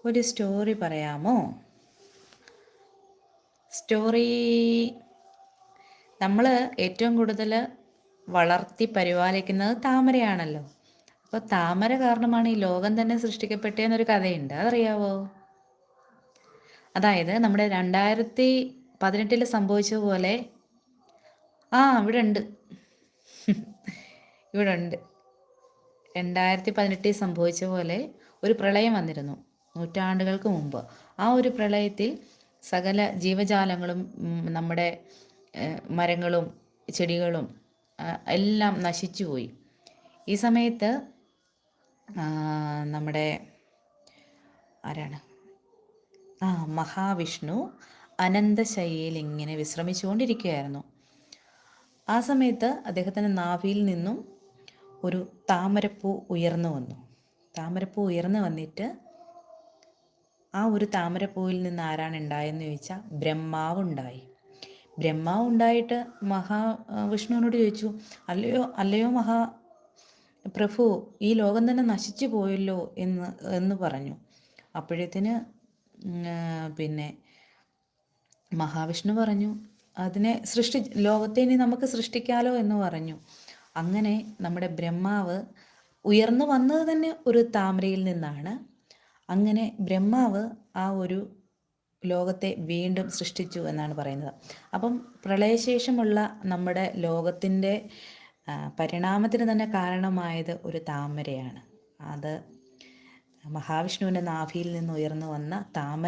ഒരു സ്റ്റോറി പറയാമോ? സ്റ്റോറി നമ്മൾ ഏറ്റവും കൂടുതൽ വളർത്തി പരിപാലിക്കുന്നത് താമരയാണല്ലോ. അപ്പോൾ താമര കാരണമാണ് ഈ ലോകം തന്നെ സൃഷ്ടിക്കപ്പെട്ടതെന്നൊരു കഥയുണ്ട്, അതറിയാവോ? അതായത് നമ്മുടെ 2018 സംഭവിച്ച പോലെ ഇവിടെ ഉണ്ട് ഇവിടെ ഉണ്ട് 2018 സംഭവിച്ച പോലെ ഒരു പ്രളയം വന്നിരുന്നു നൂറ്റാണ്ടുകൾക്ക് മുമ്പ്. ആ ഒരു പ്രളയത്തിൽ സകല ജീവജാലങ്ങളും നമ്മുടെ മരങ്ങളും ചെടികളും എല്ലാം നശിച്ചുപോയി. ഈ സമയത്ത് നമ്മുടെ ആരാണ് മഹാവിഷ്ണു അനന്തശയ്യയിൽ ഇങ്ങനെ വിശ്രമിച്ചുകൊണ്ടിരിക്കുകയായിരുന്നു. ആ സമയത്ത് അദ്ദേഹത്തിൻ്റെ നാഭിയിൽ നിന്നും ഒരു താമരപ്പൂ ഉയർന്നു വന്നു. താമരപ്പൂ ഉയർന്നു വന്നിട്ട് ആ ഒരു താമരപ്പൂവിൽ നിന്ന് ആരാണ് ഉണ്ടായെന്ന് ചോദിച്ചാൽ ബ്രഹ്മാവ് ഉണ്ടായി. ബ്രഹ്മാവ് ഉണ്ടായിട്ട് മഹാവിഷ്ണുവിനോട് ചോദിച്ചു, അല്ലയോ പ്രഭു, ഈ ലോകം തന്നെ നശിച്ചു പോയല്ലോ എന്ന് പറഞ്ഞു. അപ്പോഴത്തേന് പിന്നെ മഹാവിഷ്ണു പറഞ്ഞു, അതിനെ ലോകത്തെ ഇനി നമുക്ക് സൃഷ്ടിക്കാലോ എന്ന് പറഞ്ഞു. അങ്ങനെ നമ്മുടെ ബ്രഹ്മാവ് ഉയർന്നു വന്നത് തന്നെ ഒരു താമരയിൽ നിന്നാണ്. അങ്ങനെ ബ്രഹ്മാവ് ആ ഒരു ലോകത്തെ വീണ്ടും സൃഷ്ടിച്ചു എന്നാണ് പറയുന്നത്. അപ്പം പ്രളയശേഷമുള്ള നമ്മുടെ ലോകത്തിൻ്റെ പരിണാമത്തിന് തന്നെ കാരണമായത് ഒരു താമരയാണ്. അത് മഹാവിഷ്ണുവിൻ്റെ നാഭിയിൽ നിന്ന് ഉയർന്നു വന്ന താമര